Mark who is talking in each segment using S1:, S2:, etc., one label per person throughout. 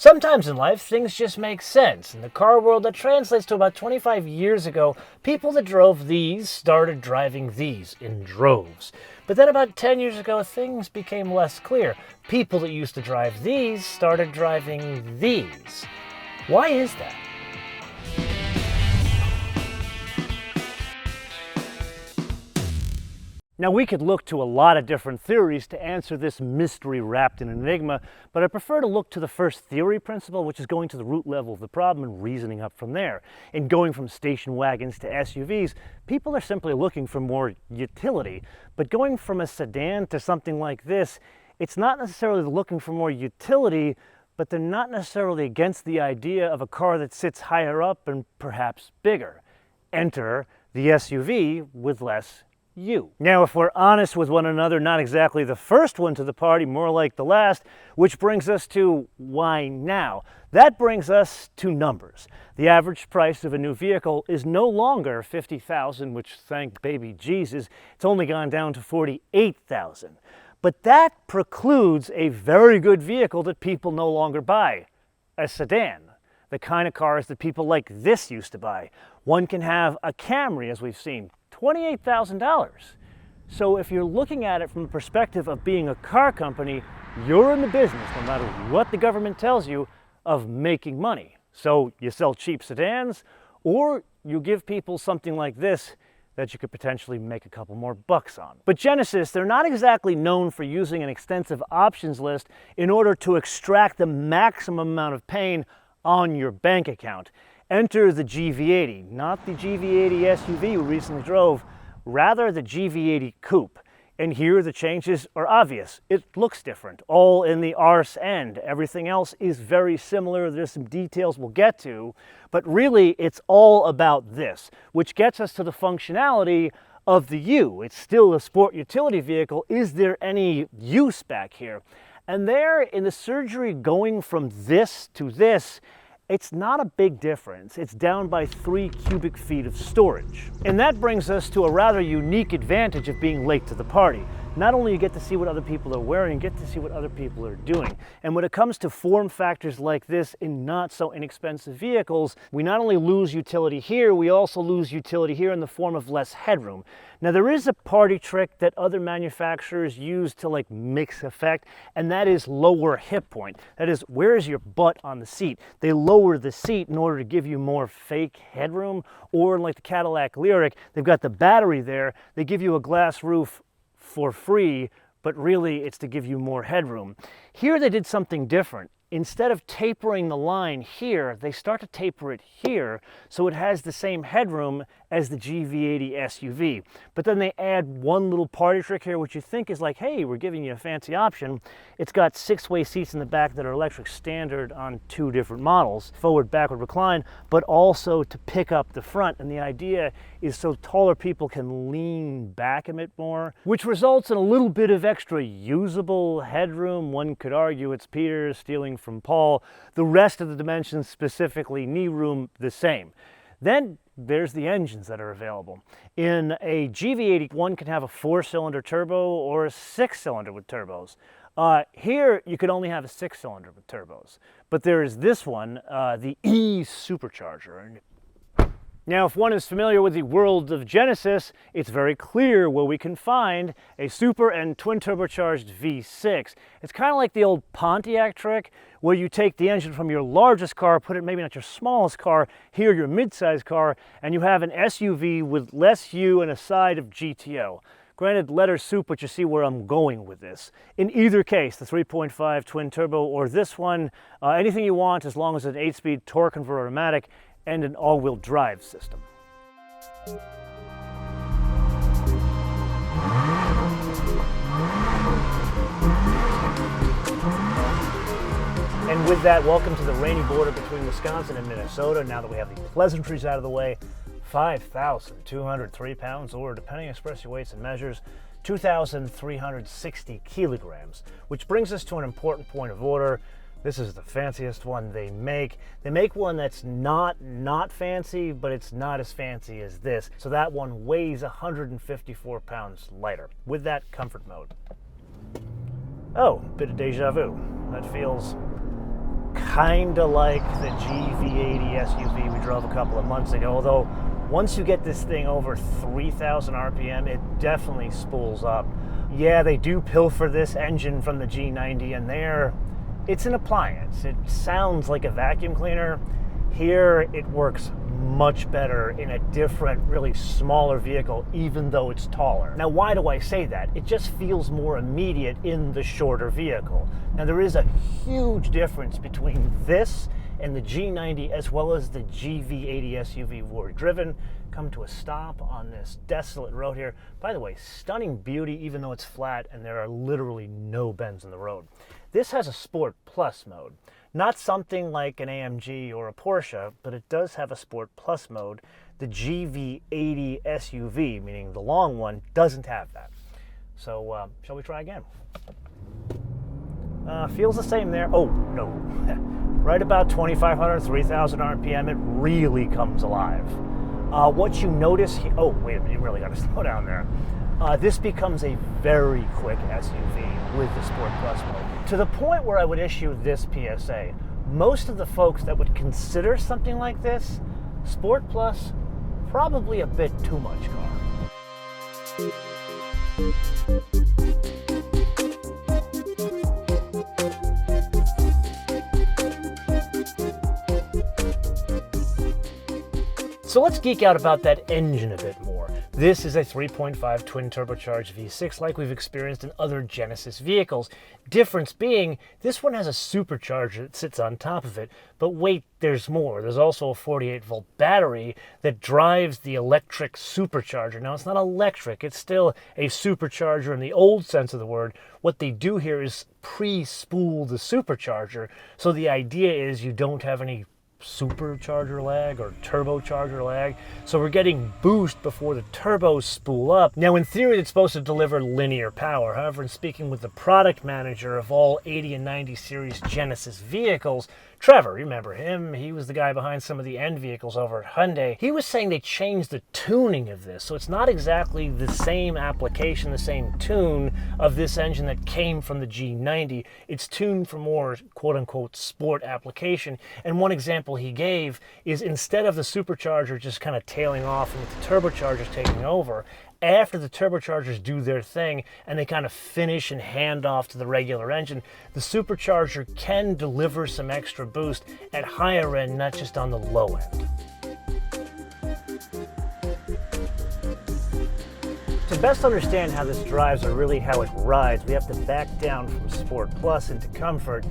S1: Sometimes in life, things just make sense. In the car world, that translates to about 25 years ago, people that drove these started driving these in droves. But then about 10 years ago, things became less clear. People that used to drive these started driving these. Why is that? Now, we could look to a lot of different theories to answer this mystery wrapped in an enigma, but I prefer to look to the first theory principle, which is going to the root level of the problem and reasoning up from there. In going from station wagons to SUVs, people are simply looking for more utility. But going from a sedan to something like this, it's not necessarily looking for more utility, but they're not necessarily against the idea of a car that sits higher up and perhaps bigger. Enter the SUV with less you. Now, if we're honest with one another, not exactly the first one to the party, more like the last, which brings us to why now? That brings us to numbers. The average price of a new vehicle is no longer $50,000, which, thank baby Jesus, it's only gone down to $48,000. But that precludes a very good vehicle that people no longer buy, a sedan. The kind of cars that people like this used to buy. One can have a Camry, as we've seen, $28,000. So if you're looking at it from the perspective of being a car company, you're in the business, no matter what the government tells you, of making money. So you sell cheap sedans, or you give people something like this that you could potentially make a couple more bucks on. But Genesis, they're not exactly known for using an extensive options list in order to extract the maximum amount of pain on your bank account. Enter the GV80, not the GV80 SUV we recently drove, rather the GV80 Coupe. And here the changes are obvious. It looks different, all in the arse end. Everything else is very similar. There's some details we'll get to, but really it's all about this, which gets us to the functionality of the U. It's still a sport utility vehicle. Is there any use back here? And there, in the surgery going from this to this, it's not a big difference. It's down by 3 cubic feet of storage. And that brings us to a rather unique advantage of being late to the party. Not only you get to see what other people are wearing, you get to see what other people are doing. And when it comes to form factors like this in not so inexpensive vehicles, we not only lose utility here, we also lose utility here in the form of less headroom. Now, there is a party trick that other manufacturers use to mix effect, and that is lower hip point. That is, where is your butt on the seat? They lower the seat in order to give you more fake headroom, or like the Cadillac Lyric, they've got the battery there, they give you a glass roof for free, but really it's to give you more headroom. Here they did something different. Instead of tapering the line here, they start to taper it here, so it has the same headroom as the GV80 SUV. But then they add one little party trick here, which you think is like, hey, we're giving you a fancy option. It's got 6-way seats in the back that are electric standard on 2 different models, forward, backward, recline, but also to pick up the front. And the idea is so taller people can lean back a bit more, which results in a little bit of extra usable headroom. One could argue it's Peter stealing from Paul. The rest of the dimensions, specifically knee room, the same. Then there's the engines that are available. In a GV80, one can have a 4-cylinder turbo or a 6-cylinder with turbos. Here, you could only have a 6-cylinder with turbos. But there is this one, the E-Supercharger. Now, if one is familiar with the world of Genesis, it's very clear where we can find a super and twin turbocharged V6. It's kind of like the old Pontiac trick, where you take the engine from your largest car, put it maybe not your smallest car, here your mid-sized car, and you have an SUV with less U and a side of GTO. Granted, letter soup, but you see where I'm going with this. In either case, the 3.5 twin turbo or this one, anything you want as long as it's an 8-speed torque converter automatic and an all-wheel drive system. And with that, welcome to the rainy border between Wisconsin and Minnesota. Now that we have the pleasantries out of the way, 5,203 pounds, or depending on express your weights and measures, 2,360 kilograms, which brings us to an important point of order. This is the fanciest one they make. They make one that's not fancy, but it's not as fancy as this. So that one weighs 154 pounds lighter with that comfort mode. Oh, bit of deja vu. That feels kind of like the GV80 SUV we drove a couple of months ago, although once you get this thing over 3,000 RPM, it definitely spools up. Yeah, they do pilfer this engine from the G90, and it's an appliance. It sounds like a vacuum cleaner. Here, it works much better in a different, really smaller vehicle, even though it's taller. Now, why do I say that? It just feels more immediate in the shorter vehicle. Now, there is a huge difference between this and the G90, as well as the GV80 SUV we've driven. Come to a stop on this desolate road here. By the way, stunning beauty, even though it's flat and there are literally no bends in the road. This has a Sport Plus mode. Not something like an AMG or a Porsche, but it does have a Sport Plus mode. The GV80 SUV, meaning the long one, doesn't have that. So, shall we try again? Feels the same there. Oh, no. Right about 2,500, 3,000 RPM, it really comes alive. What you notice here, oh, wait a minute, you really got to slow down there. This becomes a very quick SUV with the Sport Plus mode. To the point where I would issue this PSA. Most of the folks that would consider something like this, Sport Plus, probably a bit too much car. So let's geek out about that engine a bit more. This is a 3.5 twin turbocharged V6 like we've experienced in other Genesis vehicles. Difference being, this one has a supercharger that sits on top of it, but wait, there's more. There's also a 48-volt battery that drives the electric supercharger. Now, it's not electric, it's still a supercharger in the old sense of the word. What they do here is pre-spool the supercharger, so the idea is you don't have any supercharger lag or turbocharger lag, so we're getting boost before the turbos spool up. Now, in theory, it's supposed to deliver linear power. However, in speaking with the product manager of all 80 and 90 series Genesis vehicles, Trevor, remember him? He was the guy behind some of the end vehicles over at Hyundai. He was saying they changed the tuning of this, so it's not exactly the same application, the same tune of this engine that came from the G90. It's tuned for more quote-unquote sport application. And one example he gave is instead of the supercharger just kind of tailing off and with the turbochargers taking over, after the turbochargers do their thing and they kind of finish and hand off to the regular engine, the supercharger can deliver some extra boost at higher end, not just on the low end. To best understand how this drives, or really how it rides, we have to back down from Sport Plus into Comfort,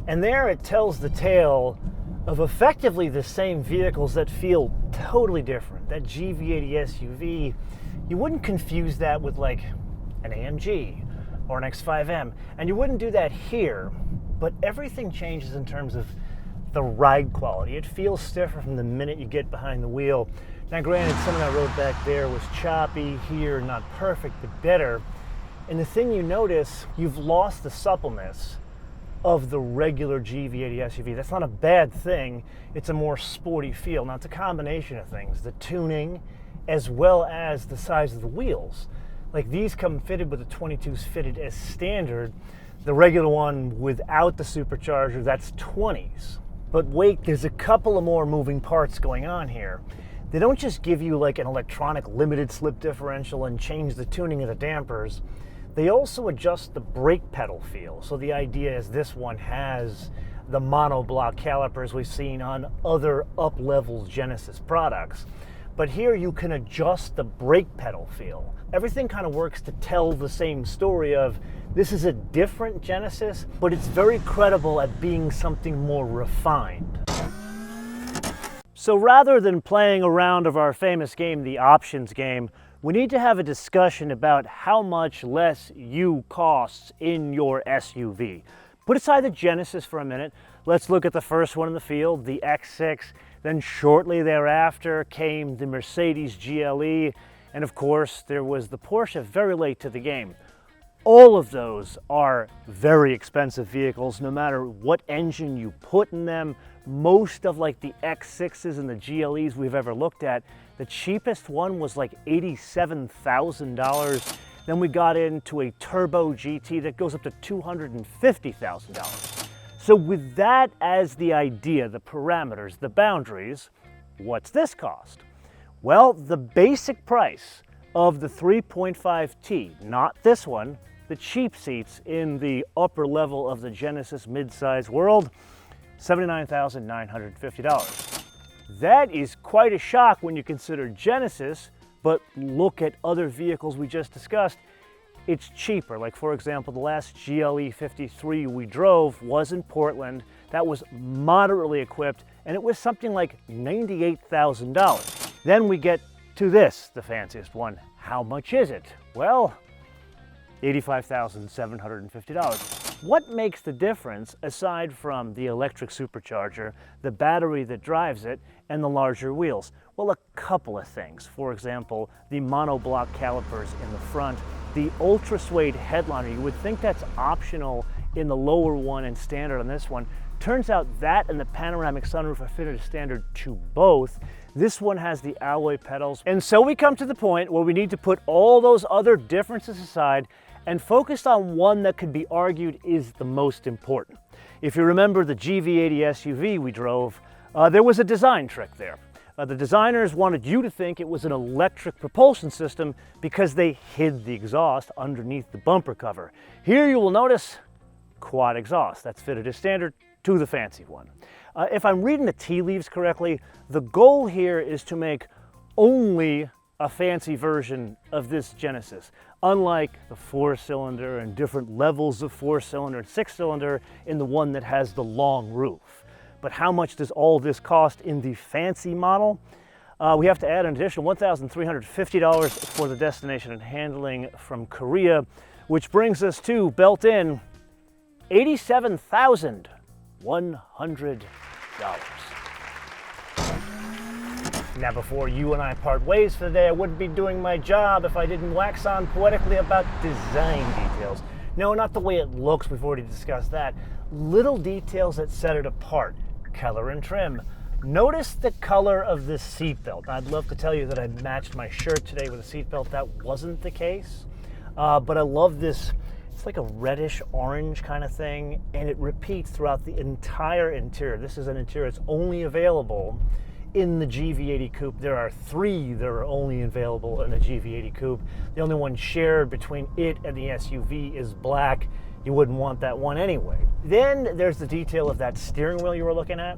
S1: and there it tells the tale of effectively the same vehicles that feel totally different. That GV80 SUV, you wouldn't confuse that with like an AMG or an X5M, and you wouldn't do that here, but everything changes in terms of the ride quality. It feels stiffer from the minute you get behind the wheel. Now granted, some of that road back there was choppy, here not perfect, but better. And the thing you notice, you've lost the suppleness of the regular GV80 SUV. That's not a bad thing. It's a more sporty feel. Now, it's a combination of things. The tuning, as well as the size of the wheels. Like, these come fitted with the 22s fitted as standard. The regular one without the supercharger, that's 20s. But wait, there's a couple of more moving parts going on here. They don't just give you like an electronic limited slip differential and change the tuning of the dampers. They also adjust the brake pedal feel. So the idea is this one has the monoblock calipers we've seen on other up-level Genesis products. But here you can adjust the brake pedal feel. Everything kind of works to tell the same story of this is a different Genesis, but it's very credible at being something more refined. So rather than playing a round of our famous game, the options game, we need to have a discussion about how much less you costs in your SUV. Put aside the Genesis for a minute. Let's look at the first one in the field, the X6. Then shortly thereafter came the Mercedes GLE. And of course, there was the Porsche very late to the game. All of those are very expensive vehicles, no matter what engine you put in them. Most of like the X6s and the GLEs we've ever looked at, the cheapest one was like $87,000. Then we got into a turbo GT that goes up to $250,000. So with that as the idea, the parameters, the boundaries, what's this cost? Well, the basic price of the 3.5T, not this one, the cheap seats in the upper level of the Genesis midsize world, $79,950. That is quite a shock when you consider Genesis, but look at other vehicles we just discussed. It's cheaper. Like, for example, the last GLE 53 we drove was in Portland. That was moderately equipped, and it was something like $98,000. Then we get to this, the fanciest one. How much is it? Well, $85,750. What makes the difference aside from the electric supercharger, the battery that drives it, and the larger wheels? Well, a couple of things. For example, the monoblock calipers in the front, the ultra suede headliner. You would think that's optional in the lower one and standard on this one. Turns out that and the panoramic sunroof are fitted as standard to both. This one has the alloy pedals. And so we come to the point where we need to put all those other differences aside and focus on one that could be argued is the most important. If you remember the GV80 SUV we drove, there was a design trick there. The designers wanted you to think it was an electric propulsion system because they hid the exhaust underneath the bumper cover. Here you will notice quad exhaust. That's fitted as standard to the fancy one. If I'm reading the tea leaves correctly, the goal here is to make only a fancy version of this Genesis, unlike the 4-cylinder and different levels of 4-cylinder and 6-cylinder in the one that has the long roof. But how much does all this cost in the fancy model? We have to add an additional $1,350 for the destination and handling from Korea, which brings us to, built in, $87,100. Now, before you and I part ways for the day, I wouldn't be doing my job if I didn't wax on poetically about design details. No, not the way it looks, we've already discussed that. Little details that set it apart. Color and trim. Notice the color of this seatbelt. I'd love to tell you that I matched my shirt today with a seatbelt. That wasn't the case. But I love this. It's like a reddish orange kind of thing, and it repeats throughout the entire interior. This is an interior that's only available in the GV80 Coupe. There are 3 that are only available in the GV80 Coupe. The only one shared between it and the SUV is black. You wouldn't want that one anyway. Then there's the detail of that steering wheel you were looking at.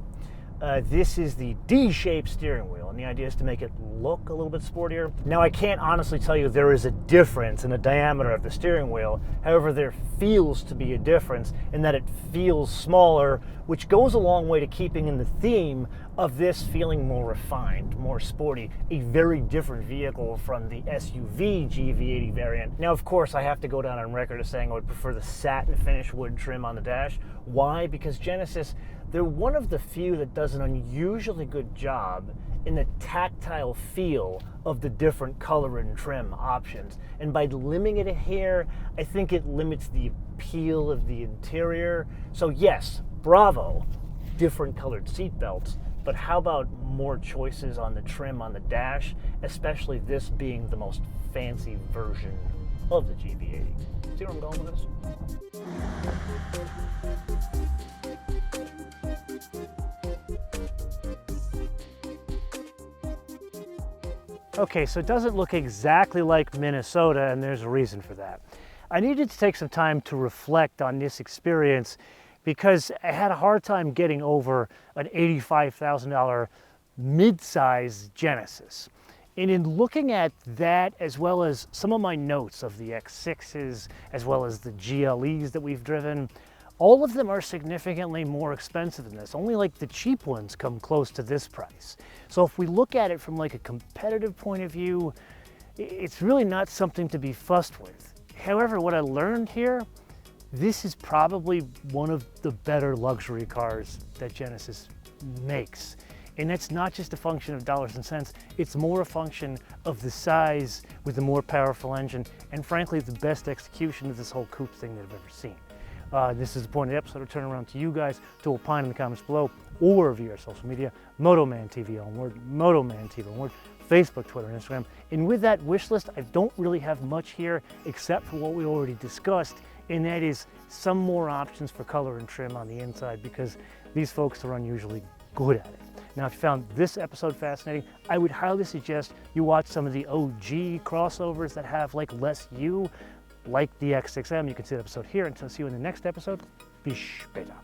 S1: This is the D-shaped steering wheel, and the idea is to make it look a little bit sportier. Now, I can't honestly tell you there is a difference in the diameter of the steering wheel. However, there feels to be a difference in that it feels smaller, which goes a long way to keeping in the theme of this feeling more refined, more sporty, a very different vehicle from the SUV GV80 variant. Now, of course, I have to go down on record as saying I would prefer the satin finish wood trim on the dash. Why? Because Genesis, they're one of the few that does an unusually good job in the tactile feel of the different color and trim options. And by limiting it here, I think it limits the appeal of the interior. So yes, bravo, different colored seat belts, but how about more choices on the trim on the dash, especially this being the most fancy version of the GV80. See where I'm going with this? Okay, so it doesn't look exactly like Minnesota, and there's a reason for that. I needed to take some time to reflect on this experience because I had a hard time getting over an $85,000 mid-size Genesis. And in looking at that, as well as some of my notes of the X6s, as well as the GLEs that we've driven, all of them are significantly more expensive than this. Only like the cheap ones come close to this price. So if we look at it from like a competitive point of view, it's really not something to be fussed with. However, what I learned here, this is probably one of the better luxury cars that Genesis makes. And that's not just a function of dollars and cents, it's more a function of the size with the more powerful engine, and frankly, the best execution of this whole coupe thing that I've ever seen. This is the point of the episode. I'll turn around to you guys to opine in the comments below, or via our social media, MotoManTV on word, MotoManTV on word, Facebook, Twitter, and Instagram. And with that wish list, I don't really have much here except for what we already discussed and that is some more options for color and trim on the inside, because these folks are unusually good at it. Now, if you found this episode fascinating, I would highly suggest you watch some of the OG crossovers that have like less U, like the X6M. You can see the episode here. Until I see you in the next episode, be später.